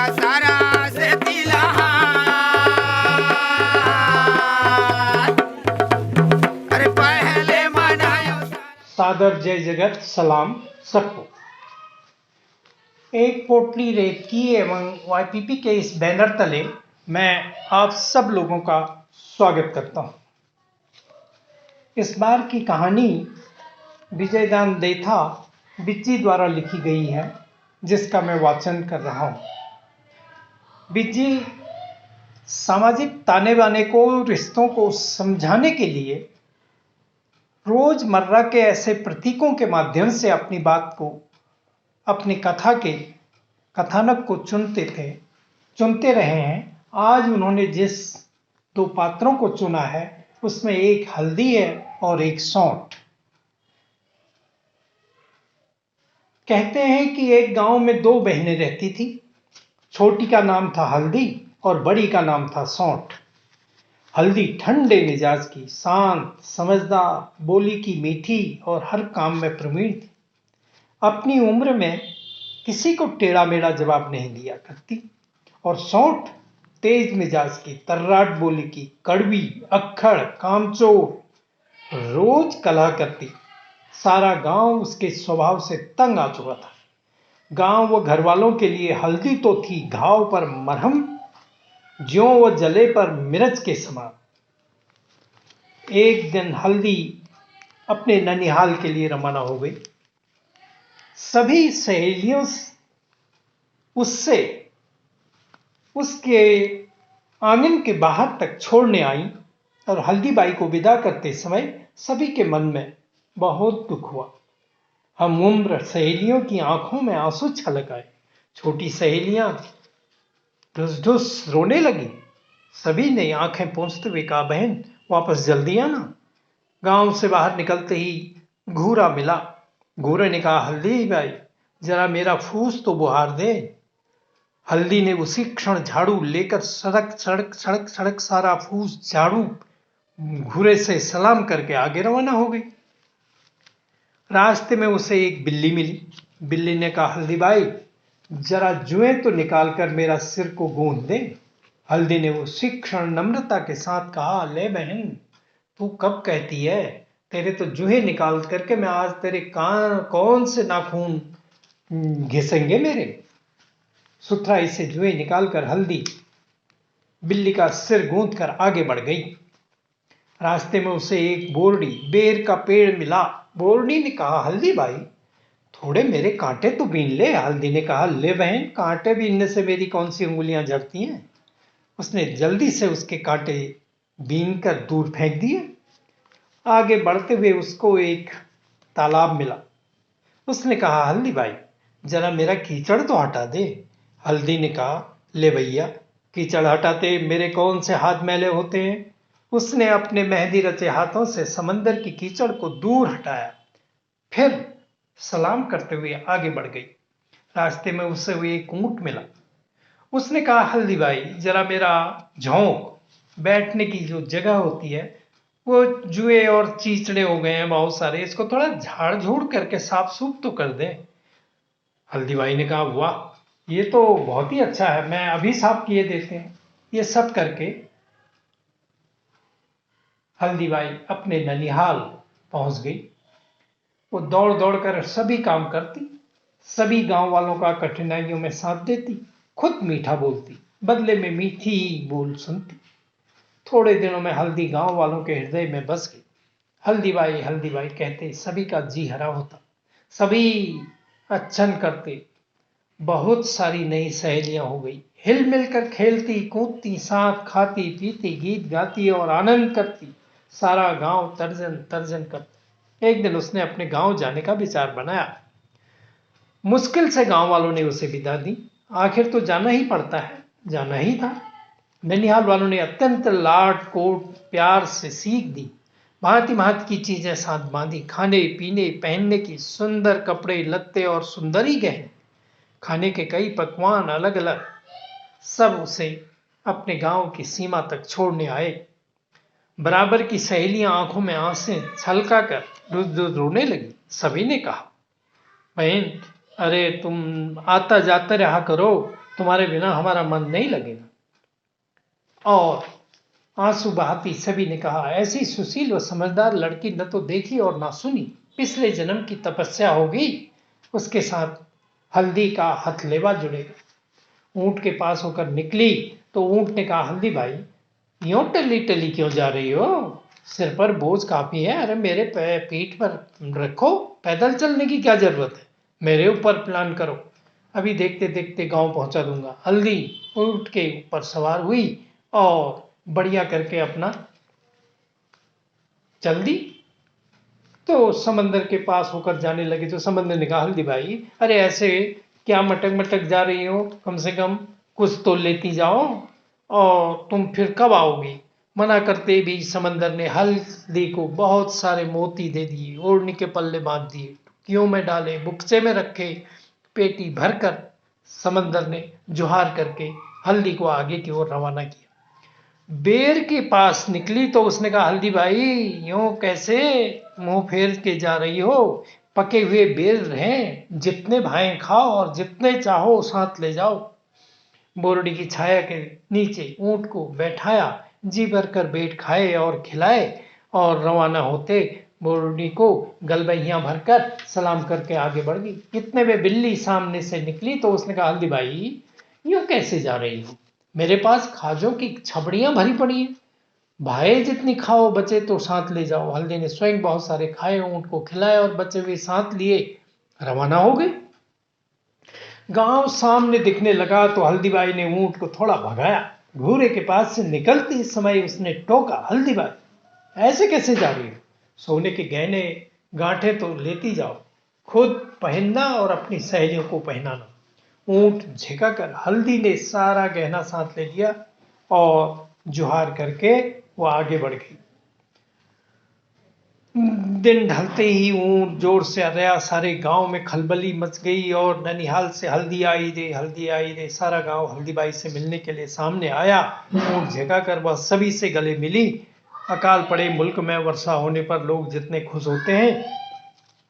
का सारा से तिलहार, अरे पहले मनायो सादर जय जगत सलाम सबको। एक पोटली रेत की एवं YPP के इस बैनर तले मैं आप सब लोगों का स्वागत करता हूं। इस बार की कहानी विजयदान देथा बिज्जी द्वारा लिखी गई है, जिसका मैं वाचन कर रहा हूं। बिज्जी सामाजिक ताने बाने को, रिश्तों को समझाने के लिए रोजमर्रा के ऐसे प्रतीकों के माध्यम से अपनी बात को, अपनी कथा के कथानक को चुनते रहे हैं। आज उन्होंने जिस दो पात्रों को चुना है उसमें एक हल्दी है और एक सौंठ। कहते हैं कि एक गांव में दो बहनें रहती थी। छोटी का नाम था हल्दी और बड़ी का नाम था सौंठ। हल्दी ठंडे मिजाज की, शांत, समझदार, बोली की मीठी और हर काम में प्रवीण थी। अपनी उम्र में किसी को टेढ़ा मेढ़ा जवाब नहीं दिया करती। और सौंठ तेज मिजाज की, तर्राट बोली की, कड़वी, अक्खड़, कामचोर, रोज कलह करती। सारा गांव उसके स्वभाव से तंग आ चुका था। गांव व घर वालों के लिए हल्दी तो थी घाव पर मरहम, ज्यों व जले पर मिर्च के समान। एक दिन हल्दी अपने ननिहाल के लिए रवाना हो गई। सभी सहेलियों उससे उसके आंगन के बाहर तक छोड़ने आई और हल्दी बाई को विदा करते समय सभी के मन में बहुत दुख हुआ। हम उम्र सहेलियों की आंखों में आंसू छलक आए। छोटी सहेलियां ढुस ढुस रोने लगी। सभी ने आंखें पोंछते हुए कहा, बहन वापस जल्दी आना। गांव से बाहर निकलते ही घूरा मिला। घूरे ने कहा, हल्दी बाई जरा मेरा फूस तो बुहार दे। हल्दी ने उसी क्षण झाड़ू लेकर सड़क सारा फूस झाड़ू घूरे से सलाम करके आगे रवाना हो गई। रास्ते में उसे एक बिल्ली मिली। बिल्ली ने कहा, हल्दी बाई जरा जुएं तो निकाल कर मेरा सिर को गूंथ दे। हल्दी ने उसी क्षण नम्रता के साथ कहा, ले बहन तू कब कहती है, तेरे तो जुएं निकाल करके मैं आज तेरे कौन से नाखून घिसेंगे मेरे। सुथराई से जुएं निकालकर हल्दी बिल्ली का सिर गूंथ कर आगे बढ़ गई। रास्ते में उसे एक बोरडी बेर का पेड़ मिला। बोरडी ने कहा, हल्दी बाई थोड़े मेरे कांटे तो बीन ले। हल्दी ने कहा, ले बहन कांटे बीनने से मेरी कौन सी उंगलियां झड़ती हैं। उसने जल्दी से उसके कांटे बीन कर दूर फेंक दिए। आगे बढ़ते हुए उसको एक तालाब मिला। उसने कहा, हल्दी बाई जरा मेरा कीचड़ तो हटा दे। हल्दी ने कहा, ले भैया कीचड़ हटाते मेरे कौन से हाथ मैले होते हैं। उसने अपने मेहंदी रचे हाथों से समंदर की कीचड़ को दूर हटाया, फिर सलाम करते हुए आगे बढ़ गई। रास्ते में उसे हुए एक ऊंट मिला। उसने कहा, हल्दी बाई जरा मेरा झोंक, बैठने की जो जगह होती है वो जुए और चीचड़े हो गए हैं बहुत सारे, इसको थोड़ा झाड़ झूड़ करके साफ सूफ तो कर दे। हल्दी बाई ने कहा, वाह ये तो बहुत ही अच्छा है, मैं अभी साफ किए देते हैं। ये सब करके हल्दी बाई अपने ननिहाल पहुंच गई। वो दौड़ दौड़ कर सभी काम करती, सभी गांव वालों का कठिनाइयों में साथ देती, खुद मीठा बोलती, बदले में मीठी ही बोल सुनती। थोड़े दिनों में हल्दी गांव वालों के हृदय में बस गई। हल्दी बाई कहते सभी का जी हरा होता, सभी अच्छन करते। बहुत सारी नई सहेलियां हो गई। हिल मिलकर खेलती कूदती, साथ खाती पीती, गीत गाती और आनंद करती। सारा गांव तर्जन तर्जन करता। एक दिन उसने अपने गांव जाने का विचार बनाया। मुश्किल से गांव वालों ने उसे विदा दी। आखिर तो जाना ही पड़ता है, जाना ही था। ननिहाल वालों ने अत्यंत लाड कोट प्यार से सीख दी। भांति भांति की चीजें साथ बांधी, खाने पीने पहनने की, सुंदर कपड़े लत्ते और सुंदरी गहने, खाने के कई पकवान अलग अलग, सब उसे अपने गांव की सीमा तक छोड़ने आए। बराबर की सहेलियां आंखों में आंसें छलका कर रोने लगी। सभी ने कहा, बहन अरे तुम आता जाता रहा करो, तुम्हारे बिना हमारा मन नहीं लगेगा। और आंसू बहाती सभी ने कहा, ऐसी सुशील व समझदार लड़की न तो देखी और ना सुनी। पिछले जन्म की तपस्या होगी, उसके साथ हल्दी का हथलेवा जुड़ेगा। ऊंट के पास होकर निकली तो ऊंट ने कहा, हल्दी भाई यूं टली टली क्यों जा रही हो? सिर पर बोझ काफी है, अरे मेरे पीठ पर रखो, पैदल चलने की क्या जरूरत है? मेरे ऊपर प्लान करो, अभी देखते देखते गांव पहुंचा दूंगा। हल्दी ऊंट के ऊपर सवार हुई और बढ़िया करके अपना चल दी। तो समंदर के पास होकर जाने लगे तो समंदर ने कहा, हल्दी भाई अरे ऐसे क्या मटक मटक जा रही हो, कम से कम कुछ तो लेती जाओ, और तुम फिर कब आओगी? मना करते भी समंदर ने हल्दी को बहुत सारे मोती दे दिए, ओढ़नी के पल्ले बांध दिए, टुकियों में डाले, बुक्से में रखे, पेटी भरकर समंदर ने जुहार करके हल्दी को आगे की ओर रवाना किया। बेर के पास निकली तो उसने कहा, हल्दी भाई यूं कैसे मुंह फेर के जा रही हो? पके हुए बेर हैं, जितने भाएं खाओ और जितने चाहो साथ ले जाओ। बोरडी की छाया के नीचे ऊंट को बैठाया, जी भर कर बेट खाए और खिलाए, और रवाना होते बोरडी को गलबहियां भरकर सलाम करके आगे बढ़ गई। इतने में बिल्ली सामने से निकली तो उसने कहा, हल्दी भाई यूं कैसे जा रही हो? मेरे पास खाजों की छबड़ियां भरी पड़ी हैं, भाई जितनी खाओ, बचे तो साथ ले जाओ। हल्दी ने स्वयं बहुत सारे खाए, ऊंट को खिलाए और बचे हुए साथ लिए रवाना हो गए। गांव सामने दिखने लगा तो हल्दीबाई ने ऊंट को थोड़ा भगाया। घूरे के पास से निकलते समय उसने टोका, हल्दीबाई ऐसे कैसे जा रही हो? सोने के गहने गांठे तो लेती जाओ, खुद पहनना और अपनी सहेलियों को पहनाना। ऊंट झिका कर हल्दी ने सारा गहना साथ ले लिया और जुहार करके वो आगे बढ़ गई। दिन ढलते ही ऊंट जोर से अर्या, सारे गांव में खलबली मच गई और ननिहाल से हल्दी आई दे, हल्दी आई दे। सारा गांव हल्दीबाई से मिलने के लिए सामने आया। ऊंट झेका कर वह सभी से गले मिली। अकाल पड़े मुल्क में वर्षा होने पर लोग जितने खुश होते हैं,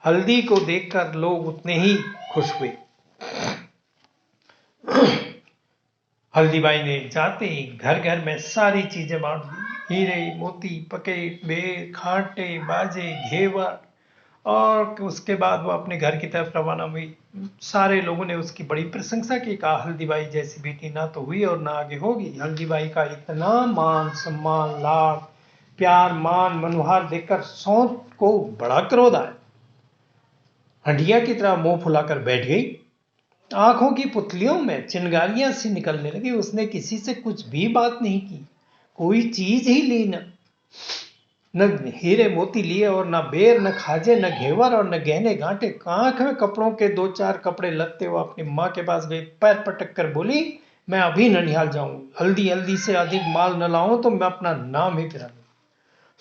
हल्दी को देखकर लोग उतने ही खुश हुए। हल्दीबाई ने जाते ही घर घर में सारी चीजें बांट दी, हीरे मोती, पके बेर, खाटे, बाजे, घेवर। और उसके बाद वो अपने घर की तरफ रवाना हुई। सारे लोगों ने उसकी बड़ी प्रशंसा की, कहा हल्दीबाई जैसी बेटी ना तो हुई और ना आगे होगी। हल्दीबाई का इतना मान सम्मान, लाड प्यार, मान मनोहार देखकर सौंठ को बड़ा क्रोध आया। हंडिया की तरह मुंह फुलाकर बैठ गई। आंखों की पुतलियों में चिंगारियां सी निकलने लगी। उसने किसी से कुछ भी बात नहीं की, कोई चीज ही ली न हीरे मोती लिए और न बेर, न खाजे, न घेवर और न गहने गांठे। आंख में कपड़ों के दो चार कपड़े लगते हुए अपनी माँ के पास गई, पैर पटक कर बोली, मैं अभी ननिहाल जाऊंगी, हल्दी हल्दी से अधिक माल न लाऊं तो मैं अपना नाम ही फिरा लूं।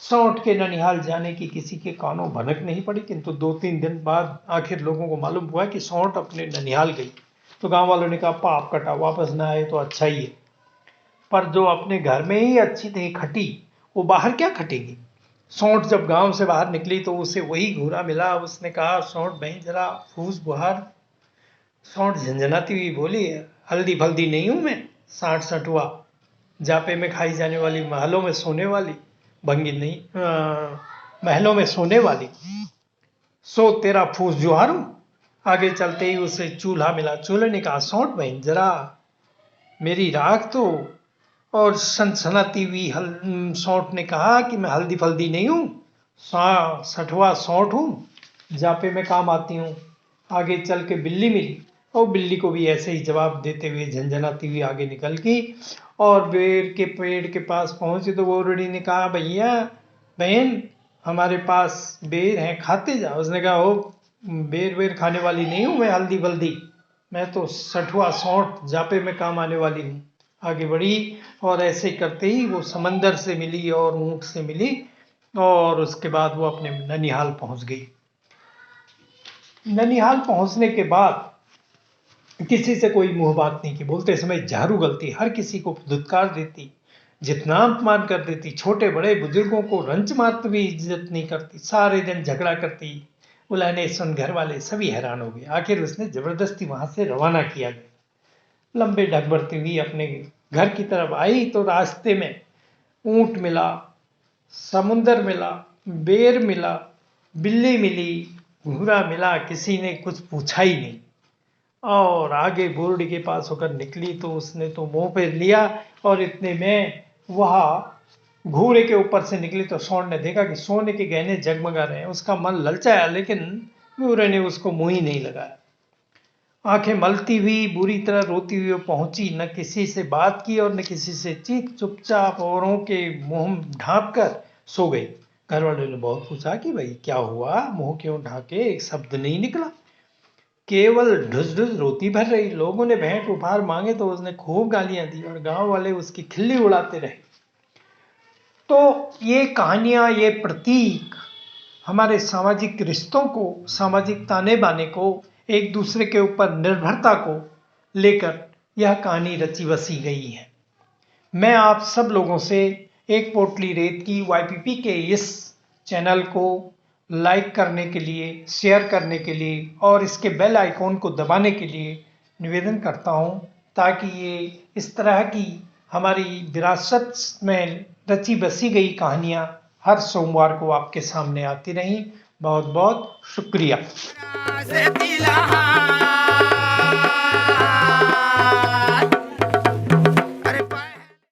सौंठ के ननिहाल जाने की किसी के कानों भनक नहीं पड़ी, किंतु 2-3 दिन बाद आखिर लोगों को मालूम हुआ कि सौंठ अपने ननिहाल गई। तो गांव वालों ने कहा, पाप कटा, वापस ना आए तो अच्छा ही है। पर जो अपने घर में ही अच्छी थी खटी, वो बाहर क्या खटेगी? सौंठ जब गांव से बाहर निकली तो उसे वही घूरा मिला। उसने कहा, सौंठ बहन जरा फूस बुहार। सौंठ झंझनाती हुई बोली, हल्दी फल्दी नहीं हूं मैं, साठ सठुआ, जापे में खाई जाने वाली, महलों में सोने वाली, भंगी नहीं, महलों में सोने वाली, सो तेरा फूस जुहारूं। आगे चलते ही उसे चूल्हा मिला। चूल्हे ने कहा, सौंठ बहन जरा मेरी राख तो। और सनसनाती हुई सौंठ ने कहा कि मैं हल्दी फल्दी नहीं हूं, सठवा सौंठ हूं, जापे में काम आती हूं। आगे चल के बिल्ली मिली और बिल्ली को भी ऐसे ही जवाब देते हुए झंझनाती हुई आगे निकल गई और बेर के पेड़ के पास पहुंची तो बोरड़ी ने कहा, भैया बहन हमारे पास बेर हैं, खाते जाओ। उसने कहा, ओ बेर वेर खाने वाली नहीं हूं मैं, हल्दी बल्दी, मैं तो सठवा सौंठ, जापे में काम आने वाली हूँ। आगे बढ़ी और ऐसे करते ही वो समंदर से मिली और ऊंट से मिली और उसके बाद वो अपने ननिहाल पहुंच गई। ननिहाल पहुंचने के बाद किसी से कोई मुंह बात नहीं की, बोलते समय झाड़ू गलती, हर किसी को धुतकार देती, जितना अपमान कर देती, छोटे बड़े बुजुर्गों को रंच मात्र भी इज्जत नहीं करती, सारे दिन झगड़ा करती। उलाने सुन घर वाले सभी हैरान हो गए। आखिर उसने जबरदस्ती वहां से रवाना किया गया। लंबे ढक बढ़ती हुई अपने घर की तरफ आई तो रास्ते में ऊंट मिला, समुंदर मिला, बेर मिला, बिल्ली मिली, घोड़ा मिला, किसी ने कुछ पूछा ही नहीं। और आगे बोर्ड के पास होकर निकली तो उसने तो मुंह पे लिया और इतने में वह घोड़े के ऊपर से निकली तो स्वर्ण ने देखा कि सोने के गहने जगमगा रहे हैं। उसका मन ललचाया, लेकिन घोड़े ने उसको मुंह ही नहीं लगाया। आंखें मलती हुई, बुरी तरह रोती हुई वो पहुंची, न किसी से बात की और न किसी से चीख, चुपचाप औरों के मुंह ढांप कर सो गई। घर वालों ने बहुत पूछा कि भाई क्या हुआ, मुंह क्यों ढांके, एक शब्द नहीं निकला, केवल ढुस ढुस रोती भर रही। लोगों ने भेंट उपहार मांगे तो उसने खूब गालियां दी और गांव वाले उसकी खिल्ली उड़ाते रहे। तो ये कहानियां, ये प्रतीक हमारे सामाजिक रिश्तों को, सामाजिक ताने बाने को, एक दूसरे के ऊपर निर्भरता को लेकर यह कहानी रची बसी गई है। मैं आप सब लोगों से एक पोटली रेत की YPP के इस चैनल को लाइक करने के लिए, शेयर करने के लिए और इसके बेल आइकॉन को दबाने के लिए निवेदन करता हूं, ताकि ये इस तरह की हमारी विरासत में रची बसी गई कहानियां हर सोमवार को आपके सामने आती रहें। बहुत बहुत शुक्रिया। से तिलहार